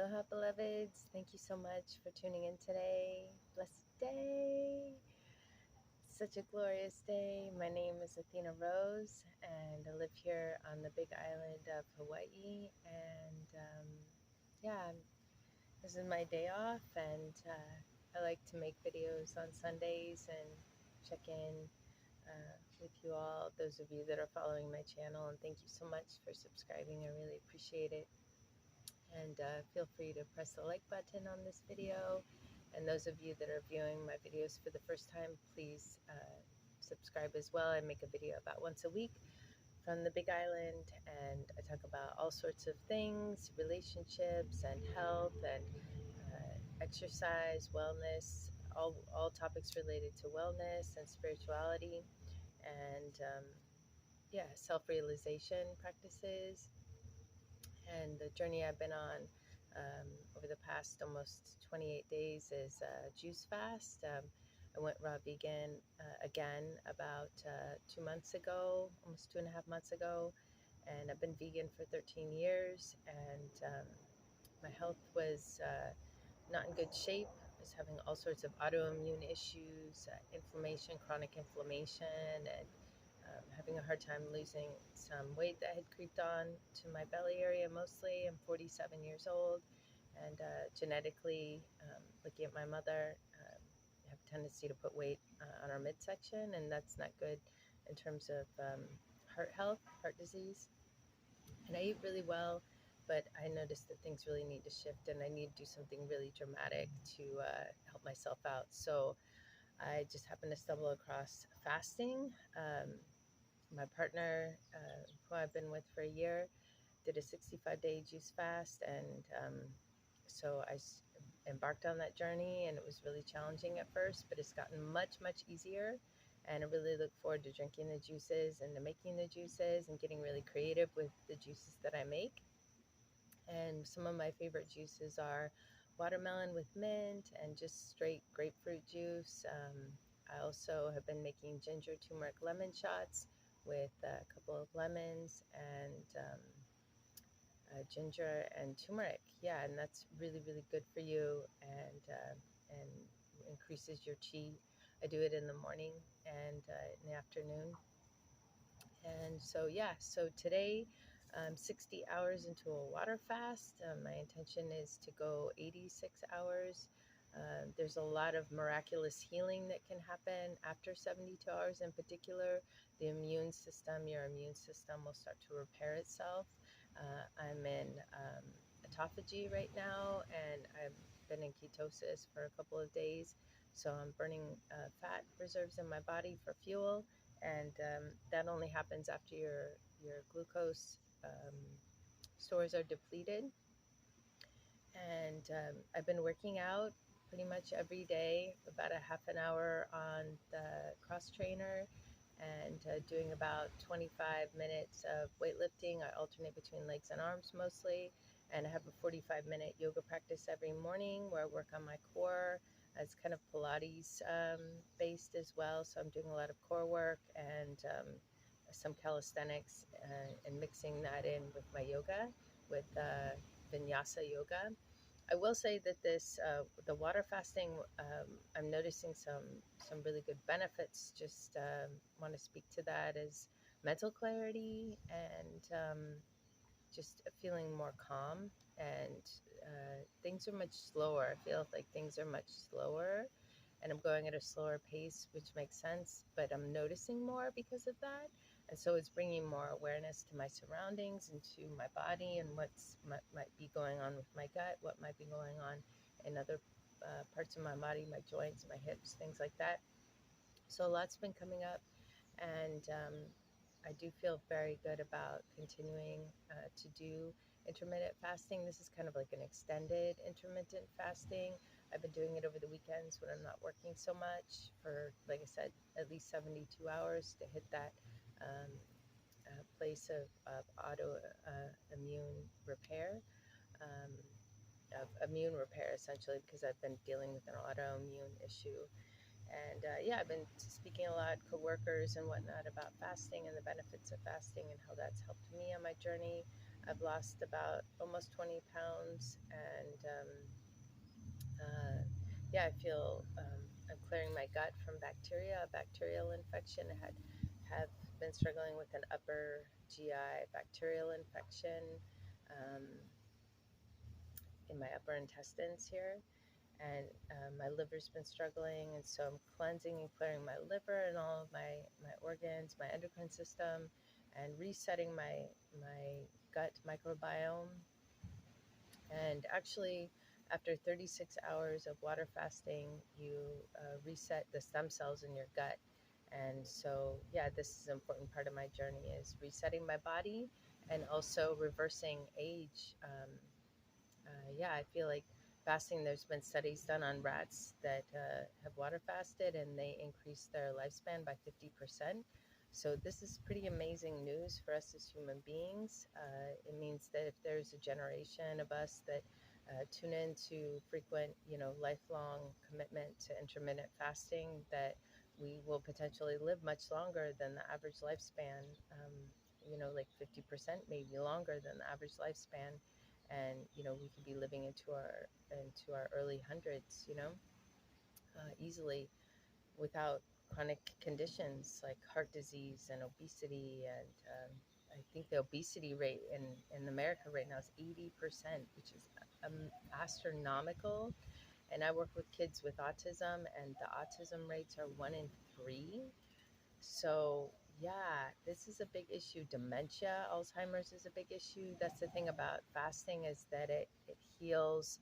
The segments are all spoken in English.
Aloha, beloveds. Thank you so much for tuning in today. Blessed day. Such a glorious day. My name is Athena Rose, and I live here on the big island of Hawaii. And yeah, this is my day off, and I like to make videos on Sundays and check in with you all, those of you that are following my channel. And thank you so much for subscribing. I really appreciate it. And feel free to press the like button on this video. And those of you that are viewing my videos for the first time, please subscribe as well. I make a video about once a week from the Big Island, and I talk about all sorts of things, relationships and health and exercise, wellness, all topics related to wellness and spirituality, and yeah, self-realization practices. And the journey I've been on over the past almost 28 days is juice fast. I went raw vegan again about 2 months ago, almost 2.5 months ago, and I've been vegan for 13 years, and my health was not in good shape. I was having all sorts of autoimmune issues, inflammation, chronic inflammation, and having a hard time losing some weight that had creeped on to my belly area mostly. I'm 47 years old, and genetically, looking at my mother, I have a tendency to put weight on our midsection, and that's not good in terms of heart health, heart disease. And I eat really well, but I noticed that things really need to shift, and I need to do something really dramatic to help myself out. So I just happened to stumble across fasting. My partner, who I've been with for a year, did a 65-day juice fast, and so I embarked on that journey, and it was really challenging at first, but it's gotten much, much easier, and I really look forward to drinking the juices and to making the juices and getting really creative with the juices that I make. And some of my favorite juices are watermelon with mint and just straight grapefruit juice. I also have been making ginger, turmeric, lemon shots with a couple of lemons and ginger and turmeric. Yeah, and that's really, really good for you, and increases your chi. I do it in the morning and in the afternoon. And so, yeah, so today I'm 60 hours into a water fast. My intention is to go 86 hours. There's a lot of miraculous healing that can happen after 72 hours. In particular, the immune system, your immune system will start to repair itself. I'm in autophagy right now, and I've been in ketosis for a couple of days. So I'm burning fat reserves in my body for fuel, and that only happens after your glucose stores are depleted. And I've been working out pretty much every day, about a half an hour on the cross trainer, and doing about 25 minutes of weightlifting. I alternate between legs and arms mostly, and I have a 45-minute yoga practice every morning where I work on my core. It's kind of Pilates based as well, so I'm doing a lot of core work and some calisthenics, and mixing that in with my yoga, with vinyasa yoga. I will say that this the water fasting, I'm noticing some really good benefits. Just want to speak to that as mental clarity and just feeling more calm, and things are much slower. I feel like things are much slower, and I'm going at a slower pace, which makes sense, but I'm noticing more because of that. And so it's bringing more awareness to my surroundings and to my body, and what's might be going on with my gut, what might be going on in other parts of my body, my joints, my hips, things like that. So a lot's been coming up, and I do feel very good about continuing to do intermittent fasting. This is kind of like an extended intermittent fasting. I've been doing it over the weekends when I'm not working so much for, like I said, at least 72 hours to hit that place of autoimmune repair, of immune repair essentially, because I've been dealing with an autoimmune issue. And yeah, I've been speaking a lot, coworkers and whatnot, about fasting and the benefits of fasting and how that's helped me on my journey. I've lost about almost 20 pounds, and yeah, I feel I'm clearing my gut from bacteria, a bacterial infection. I have been struggling with an upper GI bacterial infection um, in my upper intestines here, and my liver's been struggling, and so I'm cleansing and clearing my liver and all of my organs, my endocrine system, and resetting my gut microbiome. And actually, after 36 hours of water fasting, you reset the stem cells in your gut. And so, yeah, this is an important part of my journey, is resetting my body and also reversing age. Yeah, I feel like fasting, there's been studies done on rats that have water fasted, and they increased their lifespan by 50%. So this is pretty amazing news for us as human beings. It means that if there's a generation of us that tune into frequent, lifelong commitment to intermittent fasting, that we will potentially live much longer than the average lifespan, like 50%, maybe longer than the average lifespan. And, we could be living into our early hundreds, easily, without chronic conditions like heart disease and obesity. And I think the obesity rate in America right now is 80%, which is astronomical. And I work with kids with autism, and the autism rates are 1 in 3. So yeah, this is a big issue. Dementia, Alzheimer's is a big issue. That's the thing about fasting, is that it heals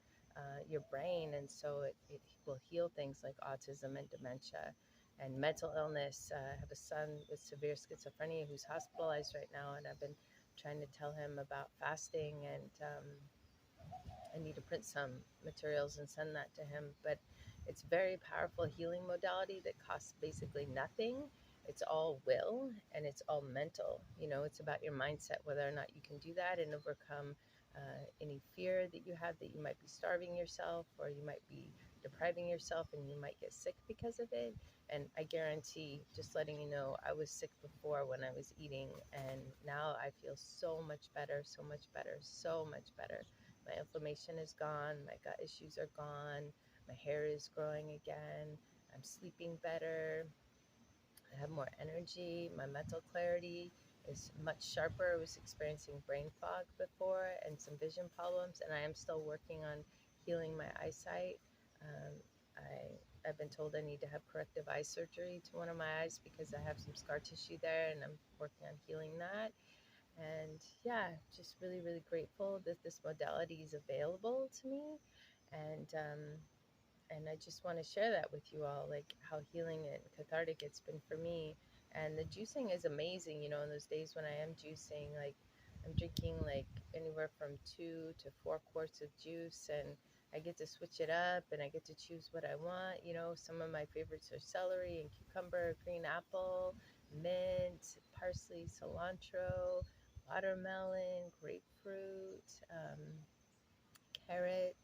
your brain, and so it will heal things like autism and dementia and mental illness. I have a son with severe schizophrenia who's hospitalized right now, and I've been trying to tell him about fasting, and I need to print some materials and send that to him. But it's a very powerful healing modality that costs basically nothing. It's all will, and it's all mental. It's about your mindset, whether or not you can do that and overcome any fear that you have that you might be starving yourself, or you might be depriving yourself and you might get sick because of it. And I guarantee, just letting you know, I was sick before when I was eating, and now I feel so much better, so much better, so much better. My inflammation is gone, my gut issues are gone, my hair is growing again, I'm sleeping better, I have more energy, my mental clarity is much sharper. I was experiencing brain fog before and some vision problems, and I am still working on healing my eyesight. Um, I've been told I need to have corrective eye surgery to one of my eyes because I have some scar tissue there, and I'm working on healing that. And yeah, just really, really grateful that this modality is available to me. And I just want to share that with you all, like how healing and cathartic it's been for me. And the juicing is amazing, in those days when I am juicing, like I'm drinking like anywhere from 2 to 4 quarts of juice, and I get to switch it up and I get to choose what I want. Some of my favorites are celery and cucumber, green apple, mint, parsley, cilantro, watermelon, grapefruit, carrot.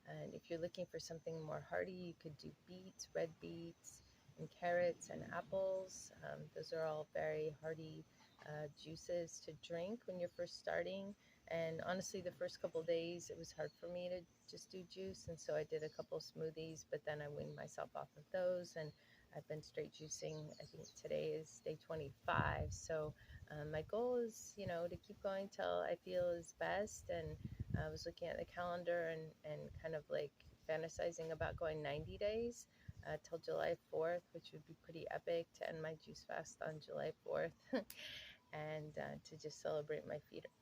And if you're looking for something more hearty, you could do beets, red beets, and carrots and apples. Those are all very hearty juices to drink when you're first starting. And honestly, the first couple of days, it was hard for me to just do juice. And so I did a couple smoothies, but then I weaned myself off of those. And I've been straight juicing. I think today is day 25. So my goal is, to keep going till I feel is best. And I was looking at the calendar and kind of like fantasizing about going 90 days till July 4th, which would be pretty epic, to end my juice fast on July 4th and to just celebrate my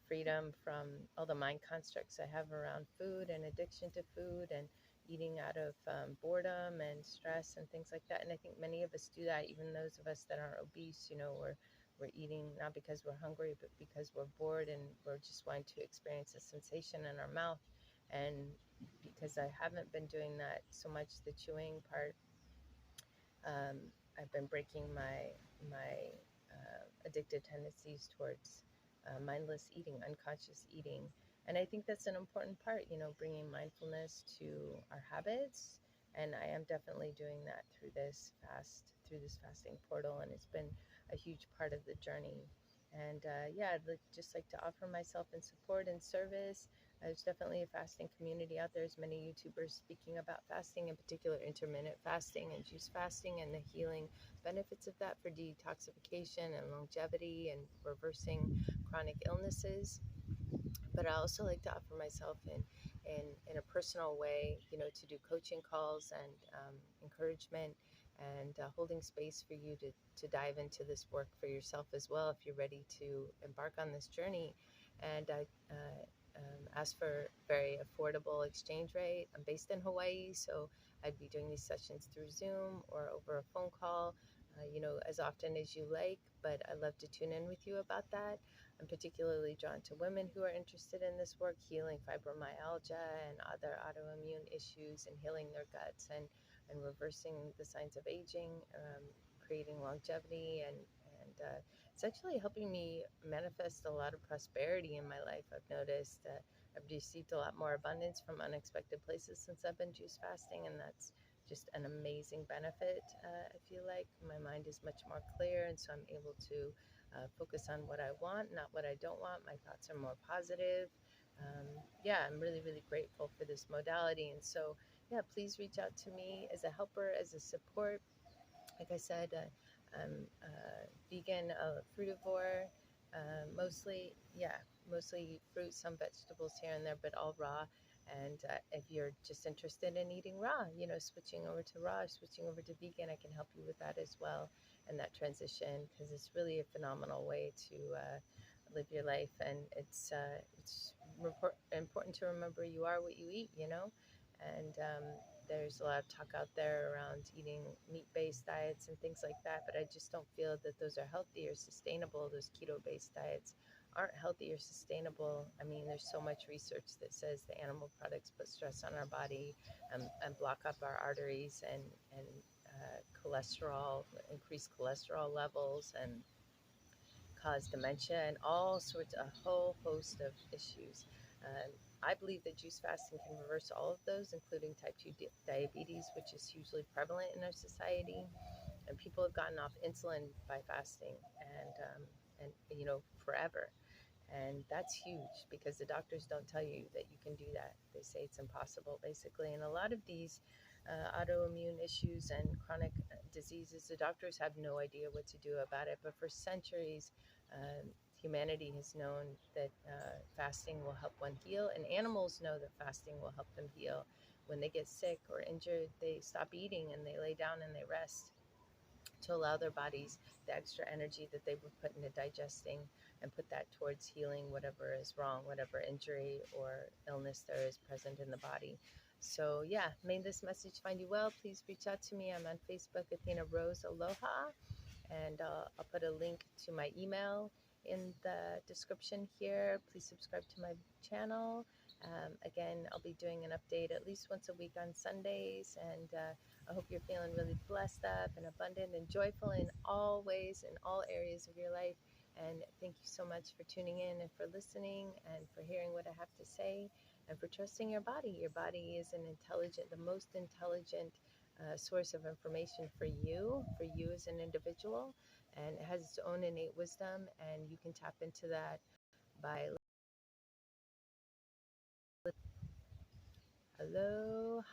freedom from all the mind constructs I have around food and addiction to food and eating out of boredom and stress and things like that. And I think many of us do that, even those of us that aren't obese. We're eating not because we're hungry, but because we're bored and we're just wanting to experience a sensation in our mouth. And because I haven't been doing that so much, the chewing part, I've been breaking my addictive tendencies towards mindless eating, unconscious eating. And I think that's an important part, bringing mindfulness to our habits. And I am definitely doing that through this fasting portal. And it's been a huge part of the journey. And yeah, I'd just like to offer myself in support and service. There's definitely a fasting community out there. There's many YouTubers speaking about fasting, in particular intermittent fasting and juice fasting, and the healing benefits of that for detoxification and longevity and reversing chronic illnesses. But I also like to offer myself in a personal way, you know, to do coaching calls and encouragement and holding space for you to dive into this work for yourself as well if you're ready to embark on this journey. And I ask for very affordable exchange rate. I'm based in Hawaii, so I'd be doing these sessions through Zoom or over a phone call, you know, as often as you like, but I love to tune in with you about that. I'm particularly drawn to women who are interested in this work, healing fibromyalgia and other autoimmune issues and healing their guts and reversing the signs of aging, creating longevity and it's actually helping me manifest a lot of prosperity in my life. I've noticed that I've received a lot more abundance from unexpected places since I've been juice fasting, and that's just an amazing benefit. I feel like my mind is much more clear, and so I'm able to focus on what I want, not what I don't want. My thoughts are more positive. Yeah, I'm really, really grateful for this modality. And so, yeah, please reach out to me as a helper, as a support. Like I said, I'm vegan, frutivore, mostly, yeah, mostly fruit, some vegetables here and there, but all raw. And if you're just interested in eating raw, you know, switching over to raw, switching over to vegan, I can help you with that as well, and that transition, because it's really a phenomenal way to live your life. And it's important to remember you are what you eat, you know, and there's a lot of talk out there around eating meat-based diets and things like that, but I just don't feel that those are healthy or sustainable. Those keto-based diets aren't healthy or sustainable. I mean, there's so much research that says the animal products put stress on our body and block up our arteries and cholesterol, increase cholesterol levels, and cause dementia and all sorts, a whole host of issues. I believe that juice fasting can reverse all of those, including type 2 diabetes, which is hugely prevalent in our society. And people have gotten off insulin by fasting and you know, forever. And that's huge because the doctors don't tell you that you can do that. They say it's impossible, basically. And a lot of these autoimmune issues and chronic diseases, the doctors have no idea what to do about it. But for centuries, humanity has known that fasting will help one heal, and animals know that fasting will help them heal. When they get sick or injured, they stop eating and they lay down and they rest to allow their bodies the extra energy that they would put into digesting and put that towards healing whatever is wrong, whatever injury or illness there is present in the body. So yeah, may this message find you well. Please reach out to me. I'm on Facebook, Athena Rose Aloha, and I'll put a link to my email in the description here. Please subscribe to my channel. Again, I'll be doing an update at least once a week on Sundays, and I hope you're feeling really blessed up and abundant and joyful in all ways, in all areas of your life. And thank you so much for tuning in and for listening and for hearing what I have to say and for trusting your body. Your body is the most intelligent source of information for you as an individual, and it has its own innate wisdom, and you can tap into that by Aloha.